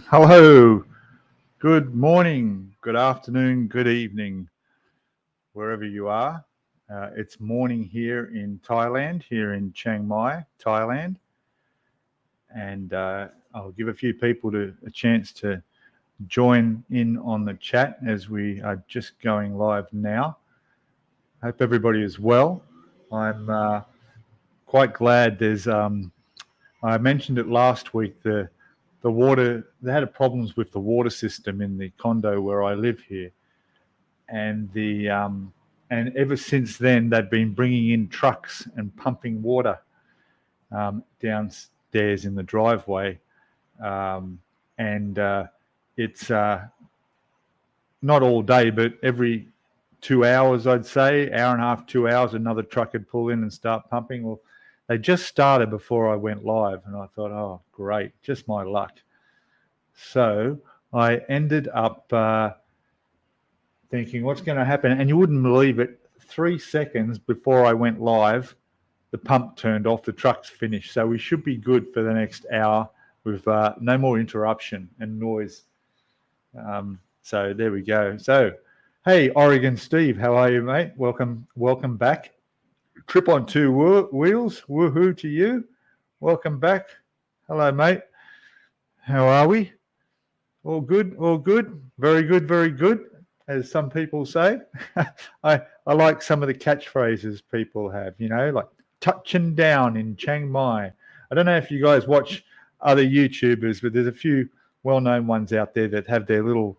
Hello, good morning, good afternoon, good evening, wherever you are. It's morning here in Thailand, here in Chiang Mai, Thailand. And I'll give a few people a chance to join in on the chat as we are just going live now. Hope everybody is well. I'm quite glad I mentioned it last week, the water, they had problems with the water system in the condo where I live here. And and ever since then, they've been bringing in trucks and pumping water downstairs in the driveway. And it's not all day, but every 2 hours, I'd say, hour and a half, 2 hours, another truck would pull in and start pumping. Well, they just started before I went live, and I thought, oh, great, just my luck. So I ended up thinking, what's going to happen? And you wouldn't believe it, 3 seconds before I went live, the pump turned off, the truck's finished. So we should be good for the next hour with no more interruption and noise. So there we go. So, hey, Oregon Steve, how are you, mate? Welcome back. Trip on two wheels, woohoo to you. Welcome back. Hello, mate. How are we? All good, all good. Very good, as some people say. I like some of the catchphrases people have, like touching down in Chiang Mai. I don't know if you guys watch other YouTubers, but there's a few well-known ones out there that have their little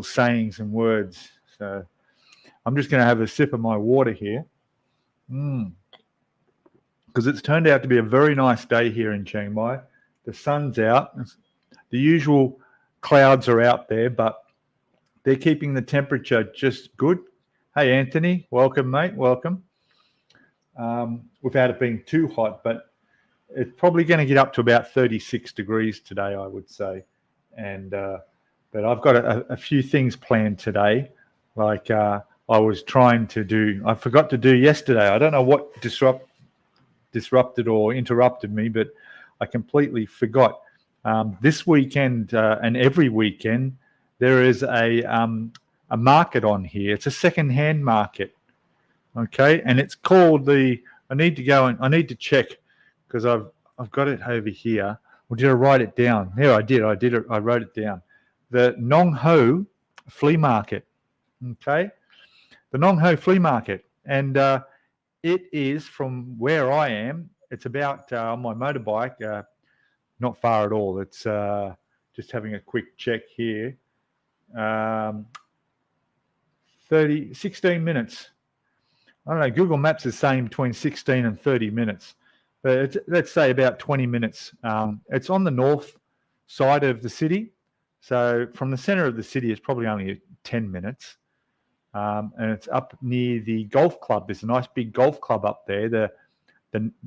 sayings and words. So I'm just going to have a sip of my water here. Because it's turned out to be a very nice day here in Chiang Mai. The sun's out. The usual clouds are out there, but they're keeping the temperature just good. Hey, Anthony, welcome, mate, welcome. Without it being too hot, but it's probably going to get up to about 36 degrees today, I would say. And but I've got a few things planned today, like I forgot to do yesterday. I don't know what disrupted or interrupted me, but I completely forgot. This weekend and every weekend, there is a market on here. It's a second-hand market, okay? And it's called I need to check because I've got it over here. Or did I write it down? Yeah, I did. I wrote it down. The Nong Ho Flea Market, okay? The Nong Ho Flea Market. And it is from where I am. It's about on my motorbike, not far at all. It's just having a quick check here. 16 minutes. I don't know. Google Maps is saying between 16 and 30 minutes. But let's say about 20 minutes. It's on the north side of the city. So from the center of the city, it's probably only 10 minutes. And it's up near the golf club. There's a nice big golf club up there, the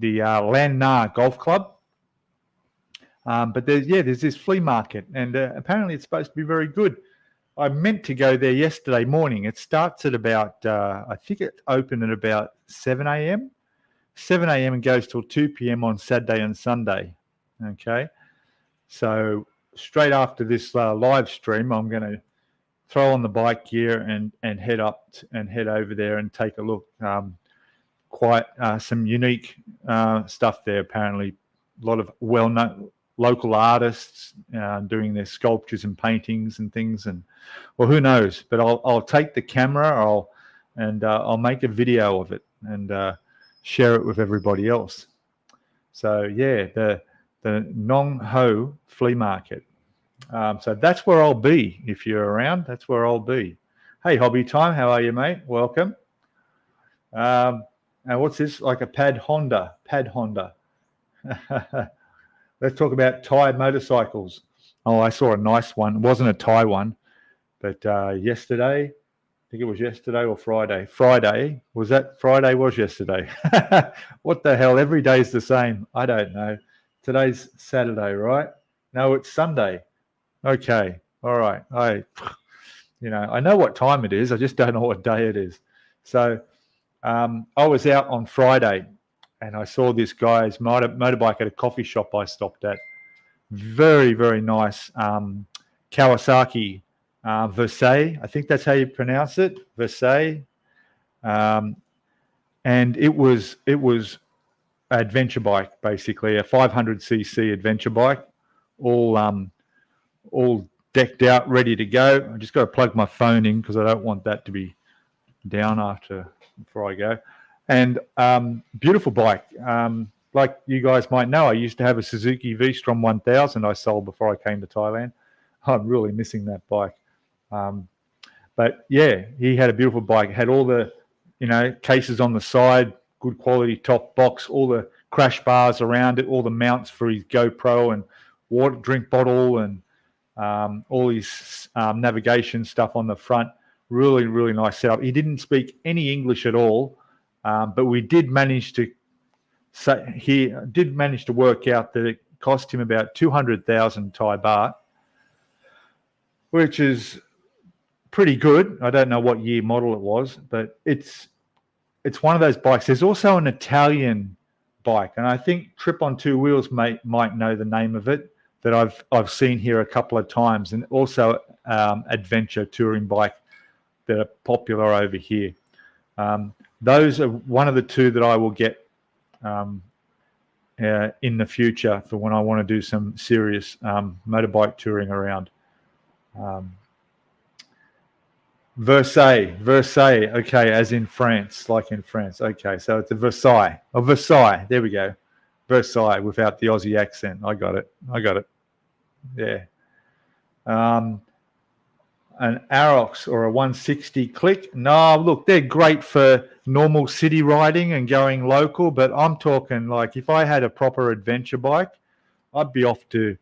Lan Na Golf Club. But there's this flea market, and apparently it's supposed to be very good. I meant to go there yesterday morning. It starts at about, I think it opened at about 7 a.m. 7 a.m. and goes till 2 p.m. on Saturday and Sunday. Okay. So straight after this live stream, I'm going to throw on the bike gear and head over there and take a look. Quite some unique stuff there, apparently. A lot of well-known local artists doing their sculptures and paintings and things, and well, who knows? But I'll take the camera, I'll make a video of it and share it with everybody else. So yeah, the Nong Ho Flea Market. So that's where I'll be if you're around. That's where I'll be. Hey, Hobby Time, how are you, mate? Welcome. And what's this? Like a Pad Honda. Let's talk about Thai motorcycles. Oh, I saw a nice one. It wasn't a Thai one, but yesterday, I think it was yesterday or Friday. Friday was yesterday. What the hell? Every day's the same. I don't know. Today's Saturday, right? No, it's Sunday. Okay. All right. I know what time it is. I just don't know what day it is. So I was out on Friday and I saw this guy's motorbike at a coffee shop I stopped at. Very, very nice Kawasaki Versailles. I think that's how you pronounce it, Versailles. And it was adventure bike, basically a 500cc adventure bike, all decked out, ready to go. I just got to plug my phone in because I don't want that to be down before I go. And beautiful bike. Like you guys might know, I used to have a Suzuki V-Strom 1000 I sold before I came to Thailand. I'm really missing that bike. But yeah, he had a beautiful bike. It had all the, cases on the side, good quality top box, all the crash bars around it, all the mounts for his GoPro and water drink bottle, and all his navigation stuff on the front. Really, really nice setup. He didn't speak any English at all, but we did manage to work out that it cost him about 200,000 Thai baht, which is pretty good. I don't know what year model it was, but it's one of those bikes. There's also an Italian bike, and I think Trip on Two Wheels might know the name of it, that I've seen here a couple of times, and also adventure touring bike that are popular over here. Those are one of the two that I will get in the future for when I want to do some serious motorbike touring around. Versailles, okay, as in France, like in France. Okay, so it's a Versailles. There we go. Versailles without the Aussie accent. I got it. Yeah. An Arox or a 160 Click. No, look, they're great for normal city riding and going local, but I'm talking like if I had a proper adventure bike, I'd be off to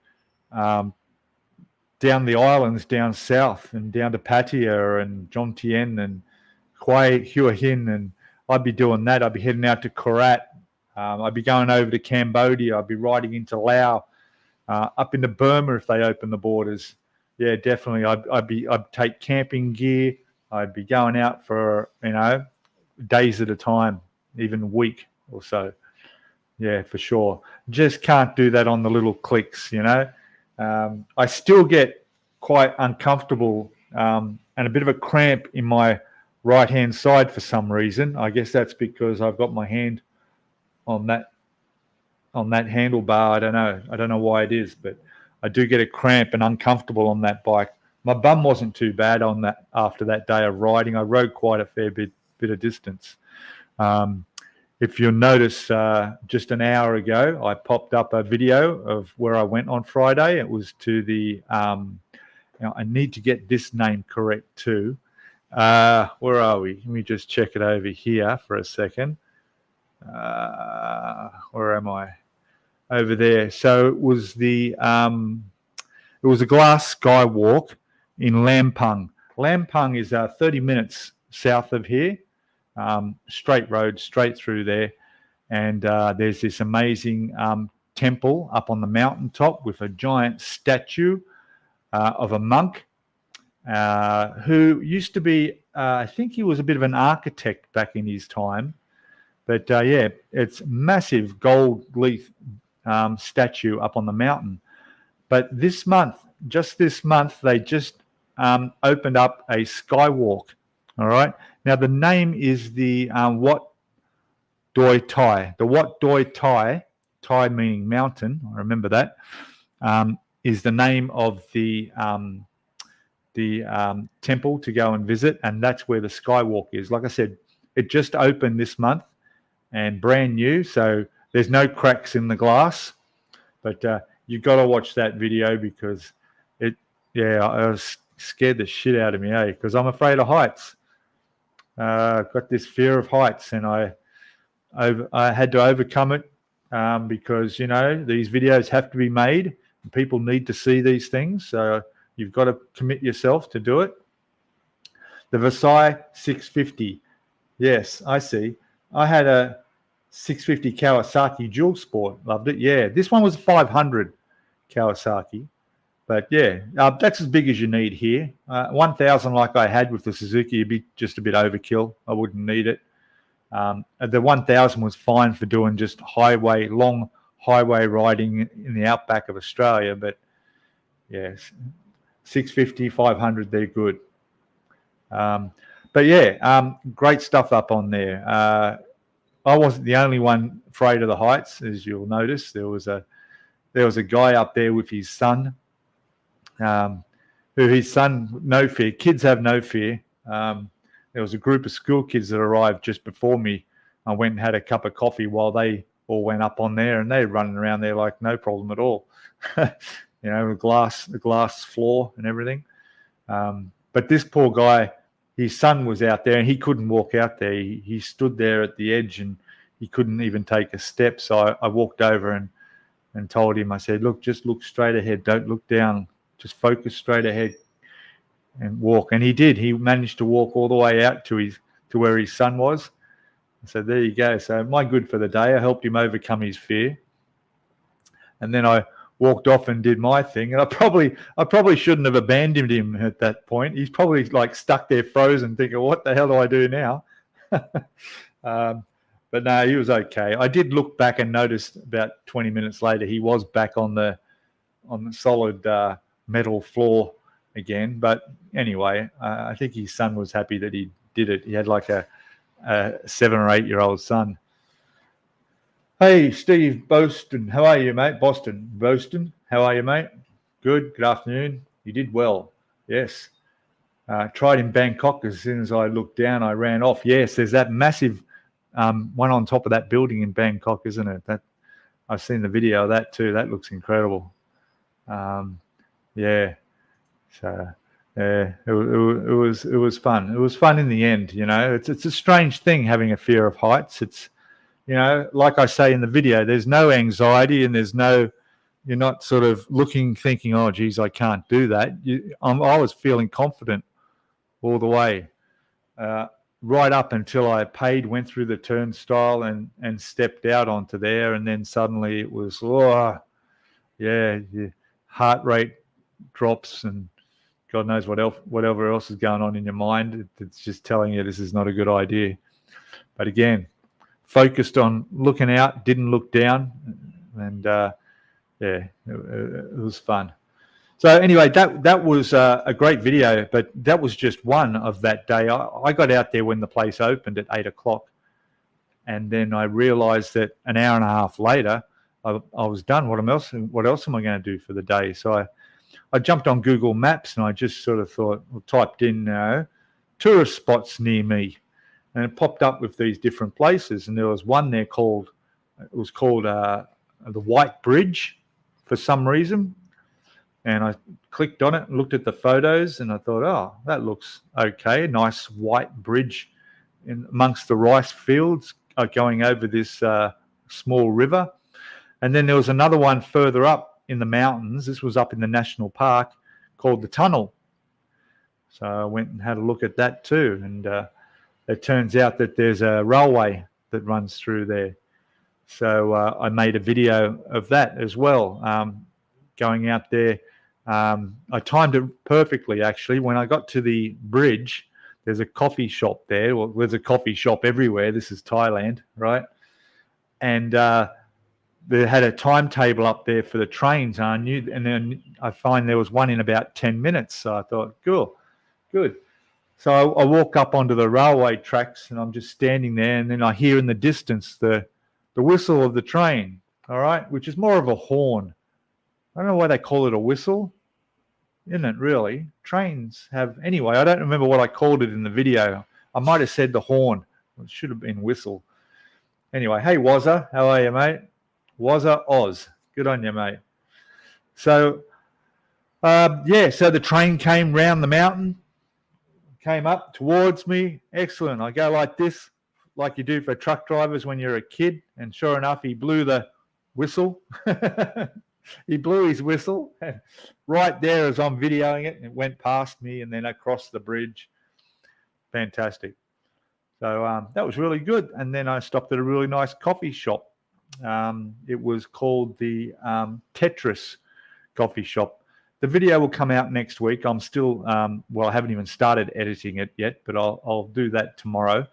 down the islands, down south, and down to Pattaya and Jomtien and Hua Hin, and I'd be doing that. I'd be heading out to Korat. I'd be going over to Cambodia. I'd be riding into Laos, up into Burma if they open the borders. Yeah, definitely. I'd take camping gear. I'd be going out for days at a time, even a week or so. Yeah, for sure. Just can't do that on the little clicks, I still get quite uncomfortable and a bit of a cramp in my right-hand side for some reason. I guess that's because I've got my hand on that handlebar. I don't know why it is, but I do get a cramp and uncomfortable on that bike. My bum wasn't too bad on that after that day of riding. I rode quite a fair bit of distance. If you'll notice, just an hour ago, I popped up a video of where I went on Friday. It was to the, I need to get this name correct too. Where are we? Let me just check it over here for a second. Where am I? Over there. So it was a glass skywalk in Lampung. Lampung is 30 minutes south of here. Straight road, straight through there. And there's this amazing temple up on the mountaintop with a giant statue of a monk who used to be, I think he was a bit of an architect back in his time. But yeah, it's massive gold leaf statue up on the mountain. But this month, they just opened up a skywalk. All right. Now the name is the Wat Doi Thai. The Wat Doi Thai, Thai meaning mountain. I remember that. Is the name of the temple to go and visit, and that's where the skywalk is. Like I said, it just opened this month and brand new, so there's no cracks in the glass. But you've got to watch that video because I was scared the shit out of me, because I'm afraid of heights. I've got this fear of heights, and I had to overcome it because these videos have to be made and people need to see these things, so you've got to commit yourself to do it. The Versailles 650, yes, I see. I had a 650 Kawasaki Dual Sport, loved it. Yeah, this one was a 500 Kawasaki. But yeah, that's as big as you need here. 1,000 like I had with the Suzuki would be just a bit overkill. I wouldn't need it. The 1,000 was fine for doing just highway, long highway riding in the outback of Australia. But yes, 650, 500, they're good. But yeah, great stuff up on there. I wasn't the only one afraid of the heights, as you'll notice. There was a guy up there with his son, who his son, no fear. Kids have no fear. There was a group of school kids that arrived just before me. I went and had a cup of coffee while they all went up on there, and they're running around there like no problem at all. You know, the glass floor and everything. But this poor guy, his son was out there and he couldn't walk out there. He stood there at the edge and he couldn't even take a step. So I walked over and told him, I said, look, just look straight ahead. Don't look down. Just focus straight ahead and walk. And he did. He managed to walk all the way out to where his son was. So there you go. So my good for the day. I helped him overcome his fear. And then I walked off and did my thing. And I probably shouldn't have abandoned him at that point. He's probably like stuck there frozen thinking, what the hell do I do now? But no, he was okay. I did look back and noticed about 20 minutes later, he was back on the solid metal floor again. But anyway, I think his son was happy that he did it. He had like a 7 or 8 year old son. Hey, Steve Boston, how are you, mate? Boston, how are you, mate? Good afternoon. You did well. Yes. Tried in Bangkok. As soon as I looked down, I ran off. Yes, there's that massive one on top of that building in Bangkok, isn't it? That I've seen the video of that too. That looks incredible. Yeah. So yeah, it was fun. It was fun in the end. You know, it's a strange thing having a fear of heights. It's, you know, like I say in the video, there's no anxiety and you're not sort of thinking, oh, geez, I can't do that. I was feeling confident all the way, right up until I went through the turnstile and stepped out onto there. And then suddenly it was, oh, yeah, your heart rate drops and God knows whatever else is going on in your mind. It's just telling you this is not a good idea. But again, focused on looking out, didn't look down, and yeah, it was fun. So anyway, that was a great video, but that was just one of that day. I got out there when the place opened at 8 o'clock, and then I realised that an hour and a half later, I was done. What else am I going to do for the day? So I jumped on Google Maps and I just sort of typed in tourist spots near me. And it popped up with these different places, and there was one there called the White Bridge for some reason. And I clicked on it and looked at the photos, and I thought, oh, that looks okay. A nice white bridge amongst the rice fields going over this small river. And then there was another one further up in the mountains. This was up in the national park called the Tunnel. So I went and had a look at that too, and it turns out that there's a railway that runs through there. So I made a video of that as well, going out there. I timed it perfectly, actually. When I got to the bridge, there's a coffee shop there. Well, there's a coffee shop everywhere. This is Thailand, right? And they had a timetable up there for the trains. And then I find there was one in about 10 minutes. So I thought, cool, good. So I walk up onto the railway tracks and I'm just standing there, and then I hear in the distance the whistle of the train, all right, which is more of a horn. I don't know why they call it a whistle, isn't it really? Trains have, anyway, I don't remember what I called it in the video. I might have said the horn. It should have been whistle. Anyway, hey, Wazza, how are you, mate? Wazza Oz. Good on you, mate. So, yeah, so the train came round the mountain, came up towards me. Excellent. I go like this, like you do for truck drivers when you're a kid. And sure enough, he blew the whistle. He blew his whistle right there as I'm videoing it. And it went past me and then across the bridge. Fantastic. So that was really good. And then I stopped at a really nice coffee shop. It was called the Tetris Coffee Shop. The video will come out next week. I'm still, well, I haven't even started editing it yet, but I'll do that tomorrow.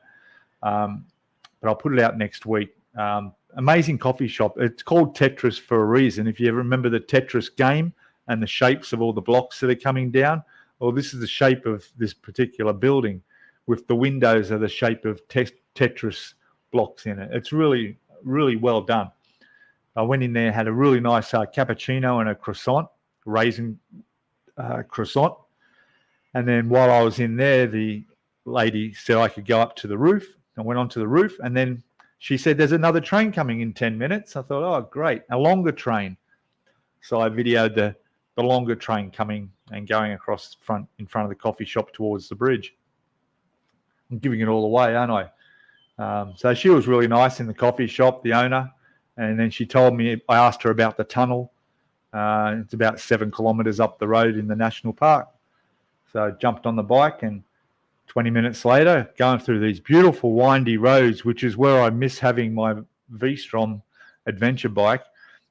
But I'll put it out next week. amazing coffee shop. It's called Tetris for a reason. If you remember the Tetris game and the shapes of all the blocks that are coming down, well, this is the shape of this particular building with the windows are the shape of Tetris blocks in it. It's really, really well done. I went in there, had a really nice cappuccino and a croissant, raisin croissant. And then while I was in there, the lady said I could go up to the roof. I went onto the roof, and then she said, there's another train coming in 10 minutes. I thought, oh, great, a longer train. So I videoed the longer train coming and going across in front of the coffee shop towards the bridge. I'm giving it all away, aren't I? So she was really nice in the coffee shop, the owner. And then she told me, I asked her about the tunnel. It's about 7 kilometres up the road in the national park. So I jumped on the bike, and 20 minutes later, going through these beautiful windy roads, which is where I miss having my V-Strom adventure bike.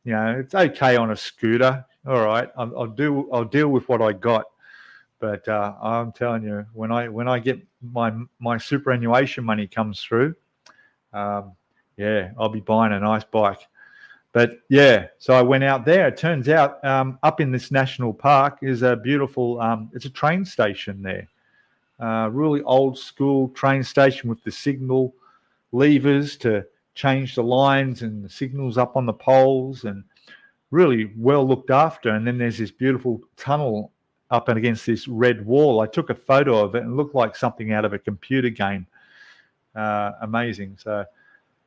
You know, it's okay on a scooter. All right, I'll deal with what I got. But I'm telling you, when I get my superannuation money comes through, yeah, I'll be buying a nice bike. But yeah, so I went out there. It turns out up in this national park is a beautiful, it's a train station there. Really old school train station with the signal levers to change the lines and the signals up on the poles, and really well looked after. And then there's this beautiful tunnel up and against this red wall. I took a photo of it and it looked like something out of a computer game. Amazing. So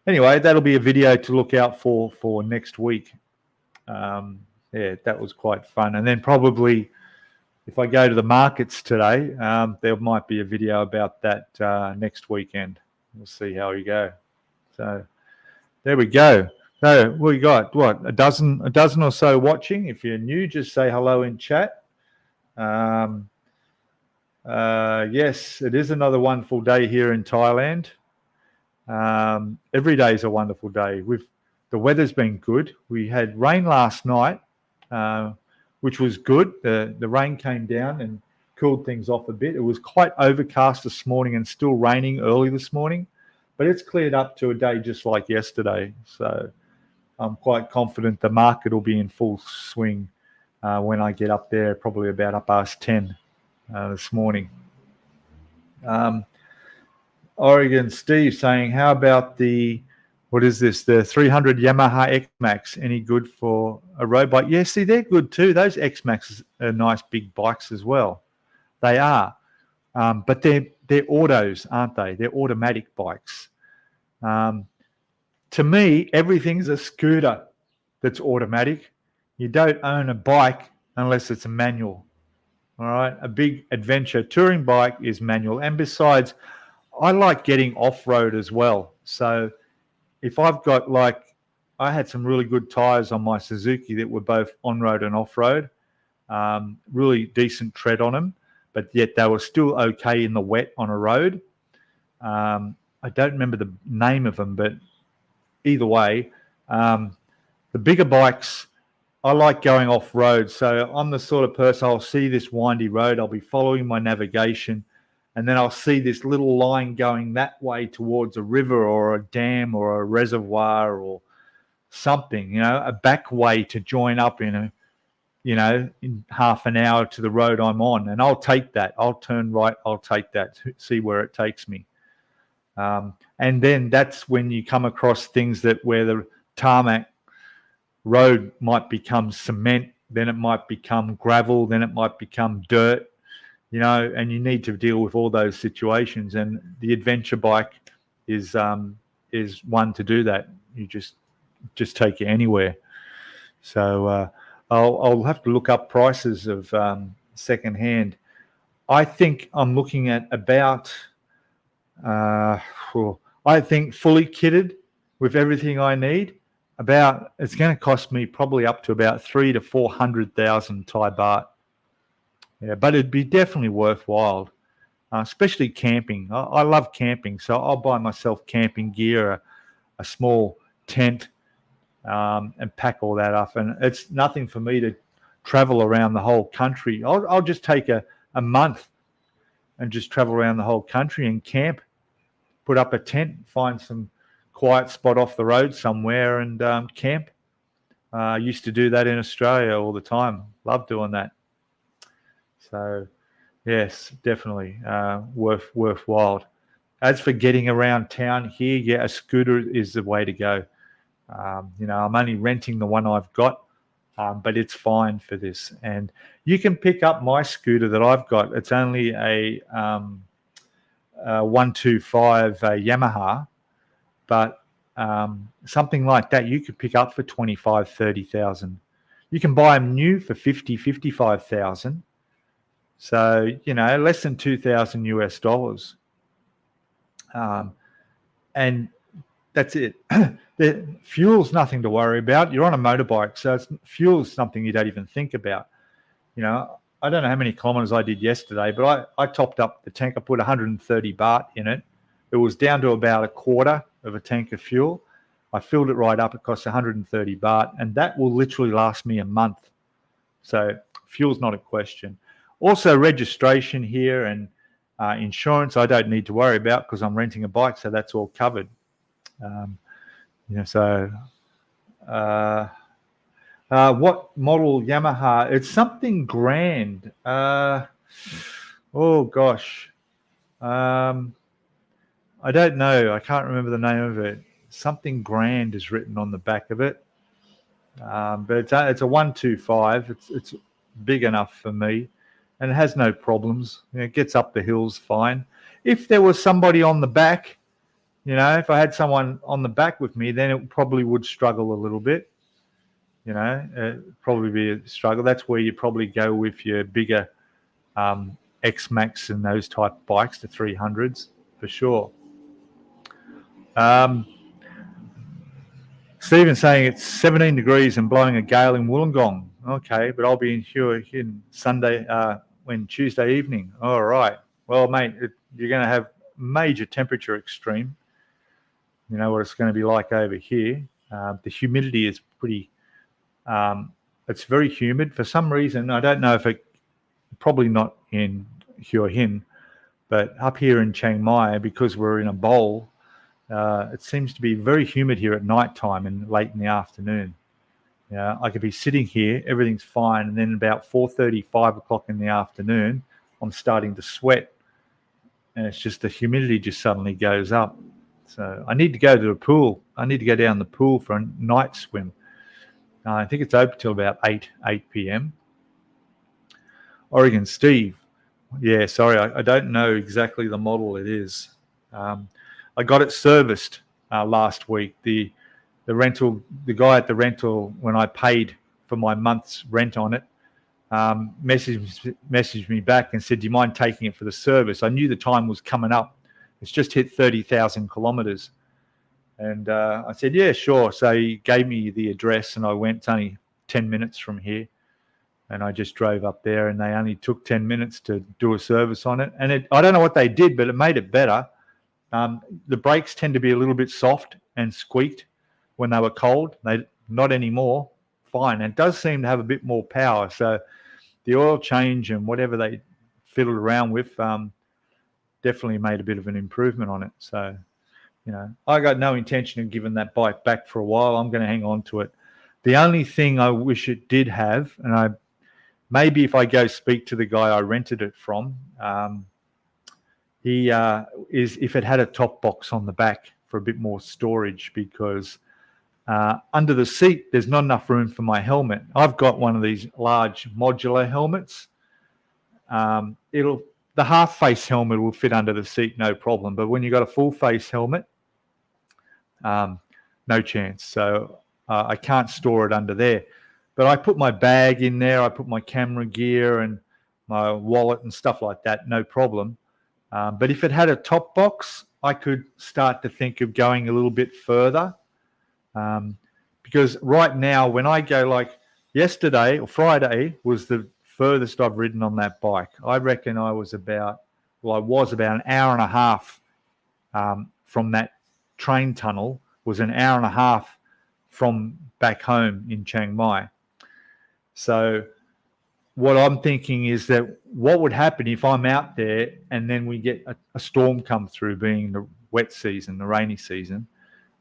anyway, that'll be a video to look out for next week. Yeah, that was quite fun. And then probably if I go to the markets today, there might be a video about that next weekend. We'll see how we go. So there we go. So we got what, a dozen or so watching. If you're new, just say hello in chat. Yes, it is another wonderful day here in Thailand. Every day is a wonderful day. The weather's been good. We had rain last night, which was good. The rain came down and cooled things off a bit. It was quite overcast this morning and still raining early this morning, but it's cleared up to a day just like yesterday. So I'm quite confident the market will be in full swing when I get up there, probably about 10:30 this morning. Oregon Steve saying, how about the 300 Yamaha X-Max, any good for a road bike? Yeah, see, they're good too. Those X-Maxes are nice big bikes as well. They are. But they're autos, aren't they? They're automatic bikes. To me, everything's a scooter that's automatic. You don't own a bike unless it's a manual. All right, a big adventure touring bike is manual. And besides, I like getting off-road as well. So if I've got I had some really good tires on my Suzuki that were both on-road and off-road, really decent tread on them, but yet they were still okay in the wet on a road. I don't remember the name of them, but either way, the bigger bikes, I like going off-road. So I'm the sort of person, I'll see this windy road, I'll be following my navigation, and then I'll see this little line going that way towards a river or a dam or a reservoir or something, a back way to join up in half an hour to the road I'm on. And I'll take that. I'll turn right. I'll take that, see where it takes me. And then that's when you come across things where the tarmac road might become cement, then it might become gravel, then it might become dirt. And you need to deal with all those situations. And the adventure bike is one to do that. You just take it anywhere. So I'll have to look up prices of secondhand. I think I'm looking at about, I think fully kitted with everything I need, it's going to cost me probably up to about 300,000 to 400,000 Thai baht. Yeah, but it'd be definitely worthwhile, especially camping. I love camping, so I'll buy myself camping gear, a small tent, and pack all that up. And it's nothing for me to travel around the whole country. I'll just take a month and just travel around the whole country and camp, put up a tent, find some quiet spot off the road somewhere and camp. I used to do that in Australia all the time. Love doing that. So, yes, definitely worthwhile. As for getting around town here, yeah, a scooter is the way to go. I'm only renting the one I've got, but it's fine for this. And you can pick up my scooter that I've got. It's only a 125 Yamaha, but something like that you could pick up for 25, 30,000. You can buy them new for 50, 55,000. So, less than 2,000 US dollars. And that's it. The fuel's nothing to worry about. You're on a motorbike, so fuel's something you don't even think about. I don't know how many kilometers I did yesterday, but I topped up the tank. I put 130 baht in it. It was down to about a quarter of a tank of fuel. I filled it right up. It cost 130 baht, and that will literally last me a month. So fuel's not a question. Also, registration here and insurance I don't need to worry about because I'm renting a bike, so that's all covered. What model Yamaha? It's something grand. Oh gosh, I don't know. I can't remember the name of it. Something grand is written on the back of it, but it's a 125. It's big enough for me, and it has no problems. It gets up the hills fine. If there was somebody on the back, if I had someone on the back with me, then it probably would struggle a little bit. It'd probably be a struggle. That's where you probably go with your bigger X-Max and those type of bikes, the 300s, for sure. Stephen's saying it's 17 degrees and blowing a gale in Wollongong. Okay, but I'll be in Hua Hin Tuesday evening. All right. Well, mate, you're going to have major temperature extreme. You know what it's going to be like over here. The humidity is pretty, it's very humid. For some reason, I don't know if probably not in Hua Hin, but up here in Chiang Mai, because we're in a bowl, it seems to be very humid here at night time and late in the afternoon. I could be sitting here, everything's fine, and then about 4:30, 5 o'clock in the afternoon, I'm starting to sweat. And it's just the humidity just suddenly goes up. So I need to go to the pool. I need to go down the pool for a night swim. I think it's open till about 8 p.m. Oregon Steve. Yeah, sorry, I don't know exactly the model it is. I got it serviced last week. The guy at the rental, when I paid for my month's rent on it, messaged me back and said, do you mind taking it for the service? I knew the time was coming up. It's just hit 30,000 kilometers. And I said, yeah, sure. So he gave me the address and I went. It's only 10 minutes from here. And I just drove up there and they only took 10 minutes to do a service on it. And I don't know what they did, but it made it better. The brakes tend to be a little bit soft and squeaked when they were cold. Not anymore. Fine. And it does seem to have a bit more power. So the oil change and whatever they fiddled around with definitely made a bit of an improvement on it. So, I got no intention of giving that bike back for a while. I'm going to hang on to it. The only thing I wish it did have, and maybe if I go speak to the guy I rented it from, is if it had a top box on the back for a bit more storage, because under the seat, there's not enough room for my helmet. I've got one of these large modular helmets. The half face helmet will fit under the seat, no problem. But when you've got a full face helmet, no chance. So I can't store it under there. But I put my bag in there. I put my camera gear and my wallet and stuff like that, no problem. But if it had a top box, I could start to think of going a little bit further. Because right now, when I go, like yesterday or Friday was the furthest I've ridden on that bike. I reckon I was about an hour and a half from that train tunnel, was an hour and a half from back home in Chiang Mai. So what I'm thinking is that what would happen if I'm out there and then we get a storm come through, being the wet season, the rainy season,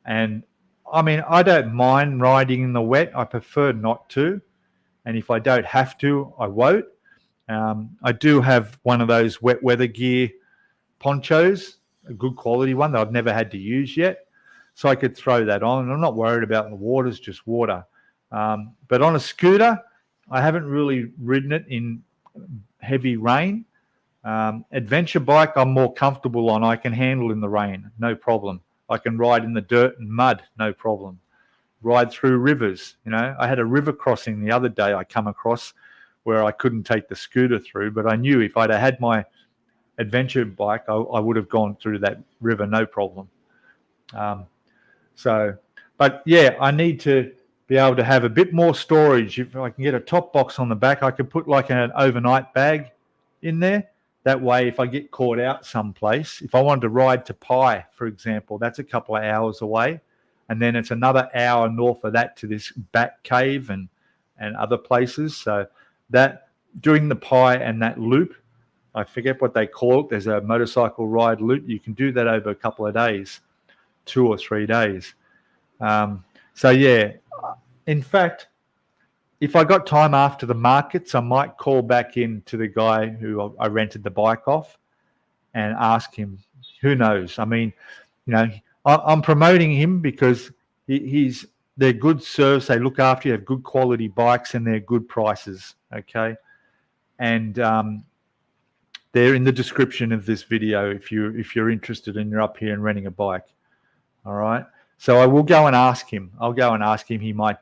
And I mean, I don't mind riding in the wet. I prefer not to. And if I don't have to, I won't. I do have one of those wet weather gear ponchos, a good quality one that I've never had to use yet. So I could throw that on. And I'm not worried about the water, it's just water. But on a scooter, I haven't really ridden it in heavy rain. Adventure bike, I'm more comfortable on. I can handle in the rain, no problem. I can ride in the dirt and mud, no problem. Ride through rivers. I had a river crossing the other day I come across where I couldn't take the scooter through, but I knew if I'd have had my adventure bike, I would have gone through that river, no problem. But yeah, I need to be able to have a bit more storage. If I can get a top box on the back, I could put like an overnight bag in there. That way, if I get caught out someplace, if I wanted to ride to Pai, for example, that's a couple of hours away. And then it's another hour north of that to this Bat Cave and other places. So that doing the Pai and that loop, I forget what they call it. There's a motorcycle ride loop. You can do that over a couple of days, 2 or 3 days. So yeah, in fact, if I got time after the markets, I might call back in to the guy who I rented the bike off and ask him. Who knows? I mean, I'm promoting him because they're good service. They look after you, have good quality bikes, and they're good prices. Okay, and they're in the description of this video if you're interested and you're up here and renting a bike. All right. So I will go and ask him. I'll go and ask him. He might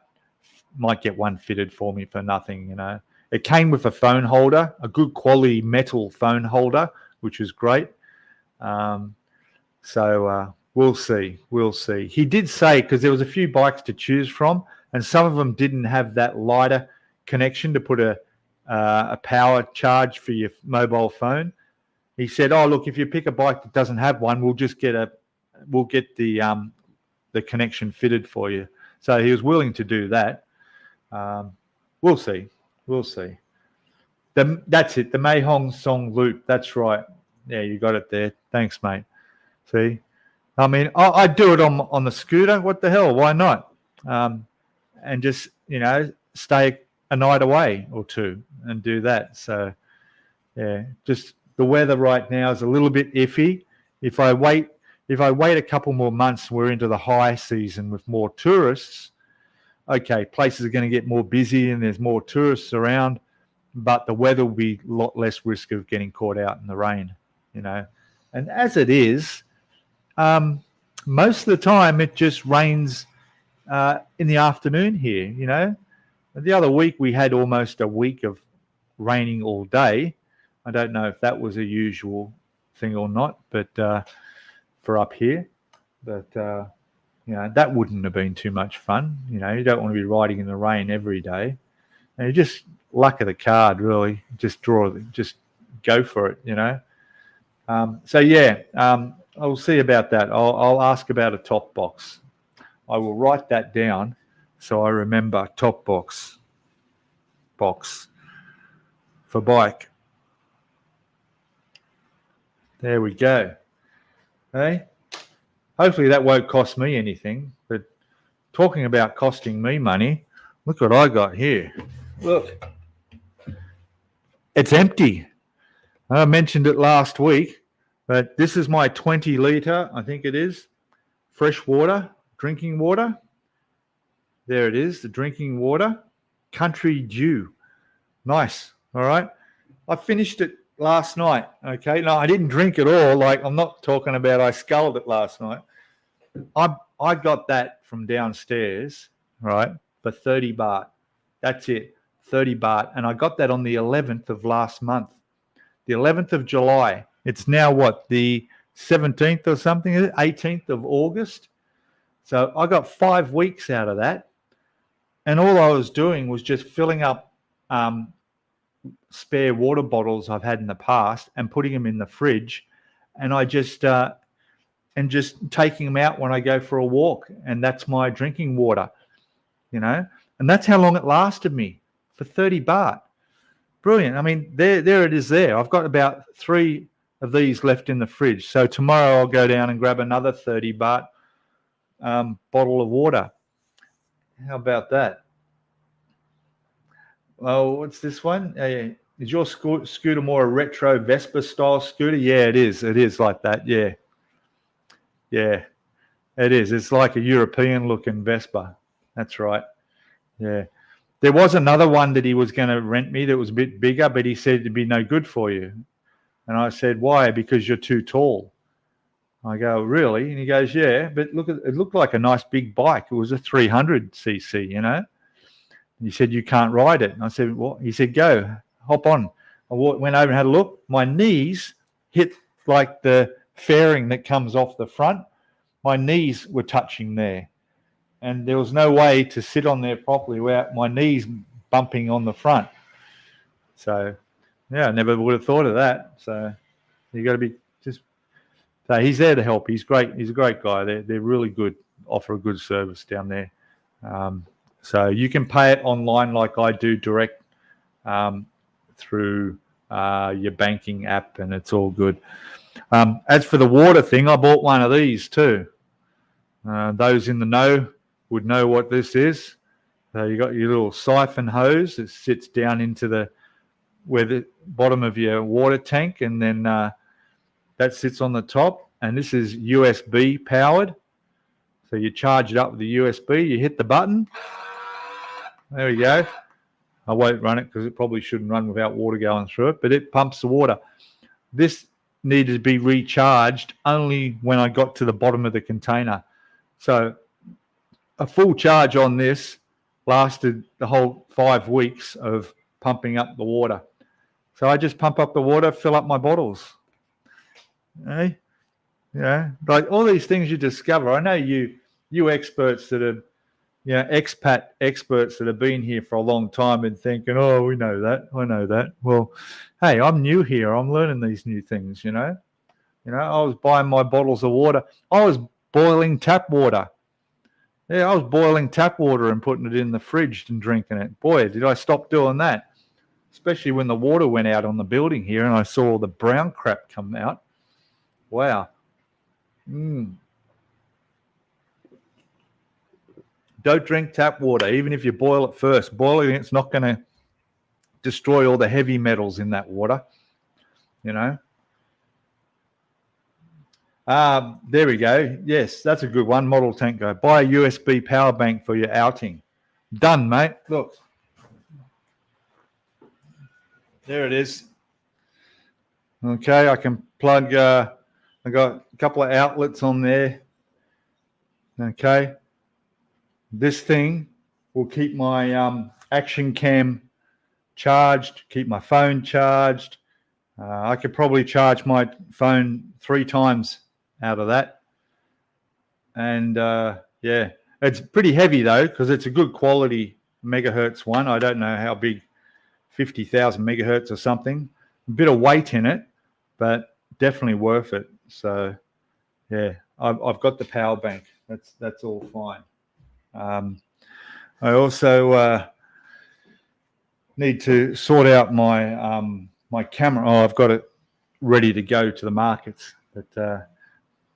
get one fitted for me for nothing. It came with a phone holder, a good quality metal phone holder, which was great. So we'll see. We'll see. He did say, because there was a few bikes to choose from, and some of them didn't have that lighter connection to put a power charge for your mobile phone. He said, "Oh, look, if you pick a bike that doesn't have one, we'll get the connection fitted for you." So he was willing to do that. We'll see. We'll see. That's it. The Mei Hong Song Loop. That's right. Yeah, you got it there. Thanks, mate. See, I mean, I'd do it on the scooter. What the hell? Why not? And just stay a night away or two and do that. So yeah, just the weather right now is a little bit iffy. If I wait a couple more months, we're into the high season with more tourists. Okay, places are going to get more busy and there's more tourists around, but the weather will be a lot less risk of getting caught out in the rain, And as it is, most of the time it just rains in the afternoon here, The other week we had almost a week of raining all day. I don't know if that was a usual thing or not, but for up here, but that wouldn't have been too much fun. You don't want to be riding in the rain every day. And you just luck of the card, really. Just go for it. So yeah, I'll see about that. I'll ask about a top box. I will write that down so I remember. Top box for bike. There we go. Hey, hopefully that won't cost me anything. But talking about costing me money, look what I got here. Look, it's empty. I mentioned it last week, but this is my 20-litre, I think it is, fresh water, drinking water. There it is, the drinking water, Country Dew. Nice. All right. I finished it last night. Okay. No, I didn't drink it all. Like, I'm not talking about I sculled it last night. I got that from downstairs, right, for 30 baht. That's it, 30 baht. And I got that on the 11th of last month, the 11th of July. It's now what, the 17th or something, 18th of August. So I got 5 weeks out of that. And all I was doing was just filling up spare water bottles I've had in the past and putting them in the fridge. And I just taking them out when I go for a walk. And that's my drinking water, And that's how long it lasted me, for 30 baht. Brilliant. I mean, there it is there. I've got about 3 of these left in the fridge. So tomorrow I'll go down and grab another 30 baht bottle of water. How about that? Oh, what's this one? Is your scooter more a retro Vespa style scooter? Yeah, it is. It is like that. Yeah. Yeah, it is. It's like a European looking Vespa. That's right. Yeah. There was another one that he was going to rent me that was a bit bigger, but he said it'd be no good for you. And I said, why? Because you're too tall. I go, really? And he goes, yeah, but look, it looked like a nice big bike. It was a 300cc, you know. And he said, you can't ride it. And I said, what? He said, go, hop on. I went over and had a look. My knees hit like the fairing that comes off the front. My knees were touching there. And there was no way to sit on there properly without my knees bumping on the front. So, yeah, I never would have thought of that. So you got to be just. So he's there to help. He's great. He's a great guy. They're really good. Offer a good service down there. So you can pay it online like I do, direct through your banking app, and it's all good. As for the water thing, I bought one of these too. Those in the know would know what this is. So you got your little siphon hose that sits down into where the bottom of your water tank, and then that sits on the top. And this is USB powered. So you charge it up with the USB, you hit the button. There we go. I won't run it because it probably shouldn't run without water going through it, but it pumps the water. This needed to be recharged only when I got to the bottom of the container. So a full charge on this lasted the whole 5 weeks of pumping up the water. So I just pump up the water, fill up my bottles. Hey? Yeah, like all these things you discover. I know you experts that are, expat experts that have been here for a long time and thinking, oh, we know that, I know that. Well, hey, I'm new here. I'm learning these new things, I was buying my bottles of water. I was boiling tap water. Yeah, I was boiling tap water and putting it in the fridge and drinking it. Boy, did I stop doing that. Especially when the water went out on the building here and I saw all the brown crap come out. Wow. Don't drink tap water, even if you boil it first. Boiling it's not going to destroy all the heavy metals in that water, There we go. Yes, that's a good one. Model Tanko. Buy a USB power bank for your outing. Done, mate. Look. There it is. Okay, I can plug, I got a couple of outlets on there. Okay. This thing will keep my action cam charged, keep my phone charged. I could probably charge my phone 3 times out of that. And yeah, it's pretty heavy though, because it's a good quality megahertz one. I don't know how big, 50,000 megahertz or something. A bit of weight in it, but definitely worth it. So yeah, I've got the power bank. That's all fine. I also need to sort out my my camera. Oh, I've got it ready to go to the markets, but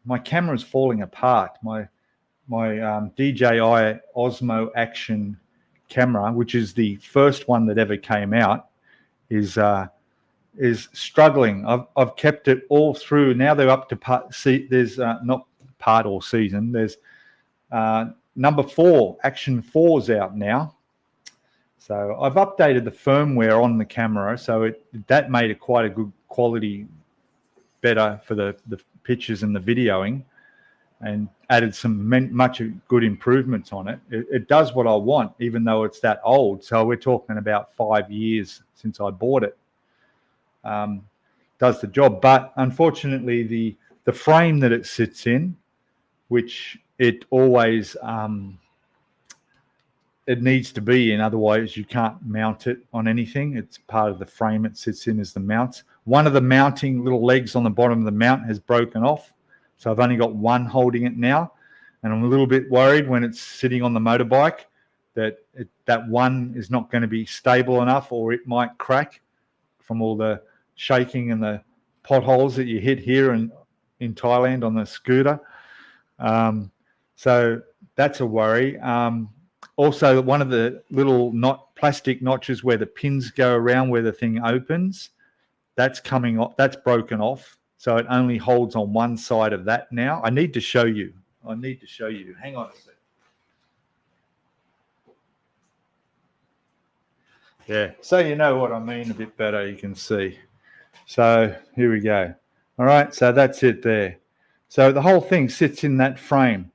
my camera is falling apart. My DJI Osmo Action camera, which is the first one that ever came out, is struggling. I've kept it all through. Now they're up to part. There's not part or season. There's number 4, Action 4's out now. So I've updated the firmware on the camera, so that made it quite a good quality, better for the pictures and the videoing, and added some much good improvements on it. It does what I want, even though it's that old. So we're talking about 5 years since I bought it. Does the job, but unfortunately the frame that it sits in, which it always it needs to be in, otherwise you can't mount it on anything. It's part of the frame it sits in is the mounts. One of the mounting little legs on the bottom of the mount has broken off, so I've only got one holding it now, and I'm a little bit worried when it's sitting on the motorbike that that one is not going to be stable enough, or it might crack from all the shaking and the potholes that you hit here in Thailand on the scooter. So that's a worry. Also, one of the little plastic notches where the pins go around where the thing opens, that's coming off. That's broken off. So it only holds on one side of that now. I need to show you. Hang on a sec. Yeah. So you know what I mean a bit better, you can see. So here we go. All right. So that's it there. So the whole thing sits in that frame.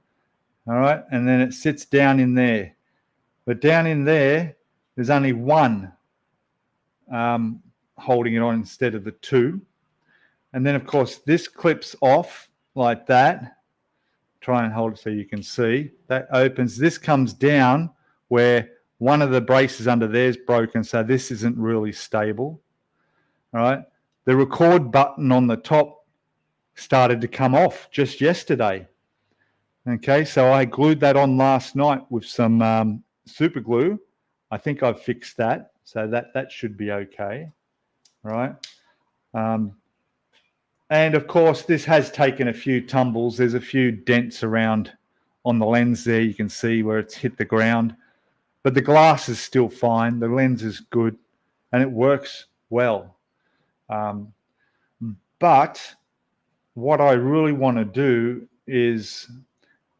All right. And then it sits down in there. But down in there, there's only one holding it on instead of the two. And then, of course, this clips off like that. Try and hold it so you can see. That opens. This comes down where one of the braces under there is broken, so this isn't really stable. All right. The record button on the top started to come off just yesterday. Okay, so I glued that on last night with some super glue. I think I've fixed that, so that should be okay. All right. And of course, this has taken a few tumbles. There's a few dents around on the lens there. You can see where it's hit the ground. But the glass is still fine. The lens is good and it works well. But what I really want to do is,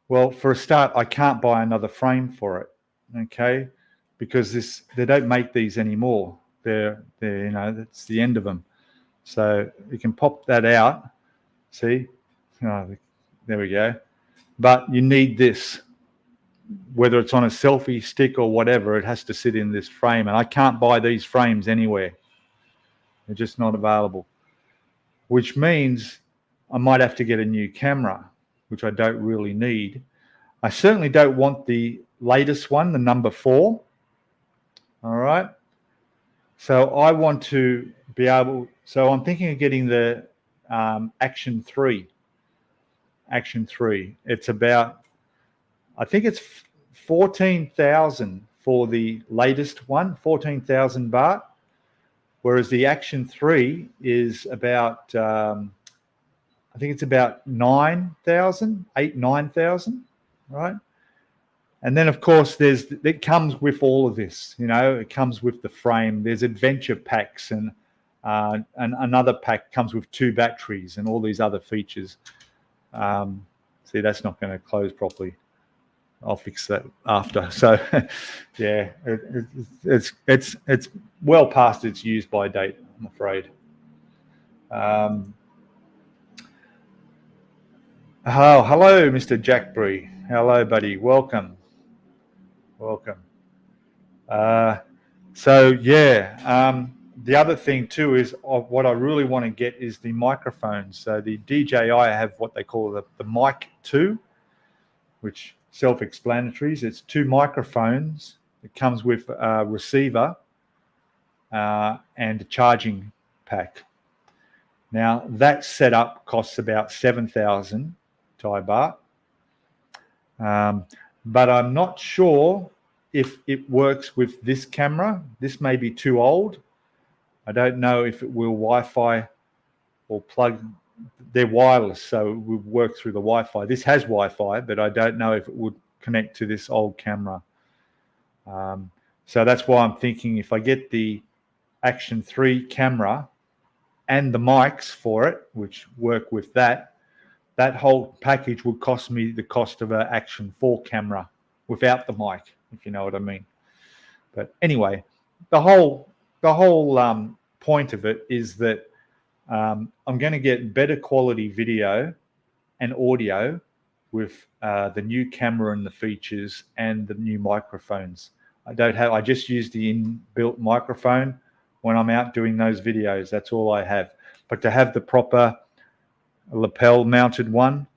well, for a start, I can't buy another frame for it, okay? Because they don't make these anymore. They're that's the end of them. So you can pop that out. See? Oh, there we go. But you need this. Whether it's on a selfie stick or whatever, it has to sit in this frame. And I can't buy these frames anywhere. They're just not available. Which means I might have to get a new camera, which I don't really need. I certainly don't want the latest one, the number 4. All right. So I want to be able, so I'm thinking of getting the Action 3. Action 3. It's about, I think it's 14,000 for the latest one, 14,000 baht. Whereas the Action 3 is about, I think it's about 9,000, 9,000, right? And then, of course, it comes with all of this. It comes with the frame. There's adventure packs, and another pack comes with 2 batteries and all these other features. See, that's not going to close properly. I'll fix that after. So, yeah, it's well past its use by date, I'm afraid. Hello, Mr. Jackbury. Hello, buddy. Welcome. So yeah, the other thing too is what I really want to get is the microphones. So the DJI have what they call the Mic 2, which self-explanatory. It's 2 microphones. It comes with a receiver and a charging pack. Now that setup costs about 7,000 Thai baht. But I'm not sure if it works with this camera. This may be too old. I don't know if it will Wi-Fi or plug. They're wireless, so it would work through the Wi-Fi. This has Wi-Fi, but I don't know if it would connect to this old camera. So that's why I'm thinking if I get the Action 3 camera and the mics for it, which work with that whole package would cost me the cost of an Action 4 camera without the mic, if you know what I mean. But anyway, the whole point of it is that I'm going to get better quality video and audio with the new camera and the features and the new microphones. I just use the inbuilt microphone when I'm out doing those videos. That's all I have. But to have the proper lapel mounted one,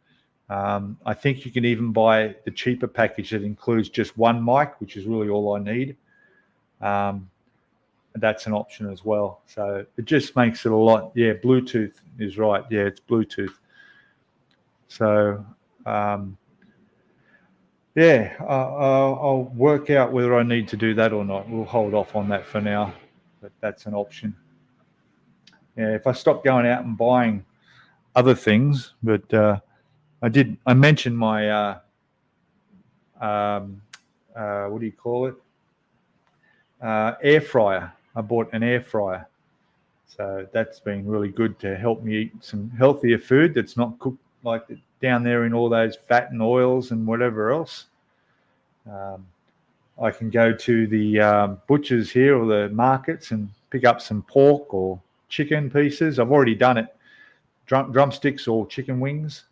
I think you can even buy the cheaper package that includes just one mic, which is really all I need. That's an option as well. So it just makes it a lot. Yeah, Bluetooth is right. Yeah, it's Bluetooth. So yeah, I'll work out whether I need to do that or not. We'll hold off on that for now, but that's an option. Yeah, if I stop going out and buying other things, but I mentioned my what do you call it? Air fryer. I bought an air fryer. So that's been really good to help me eat some healthier food that's not cooked like down there in all those fat and oils and whatever else. I can go to the butchers here or the markets and pick up some pork or chicken pieces. I've already done it. Drumsticks or chicken wings.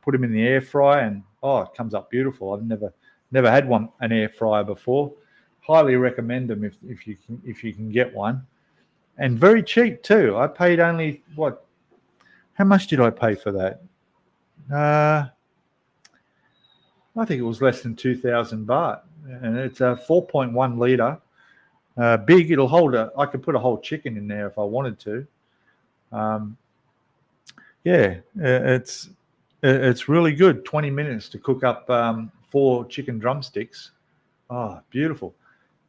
Put them in the air fryer and it comes up beautiful. I've never had an air fryer before. Highly recommend them if you can get one. And very cheap too. I paid only how much did I pay for that? I think it was less than 2,000 baht, and it's a 4.1 liter. Big. It'll hold I could put a whole chicken in there if I wanted to. It's really good. 20 minutes to cook up 4 chicken drumsticks. Oh, beautiful.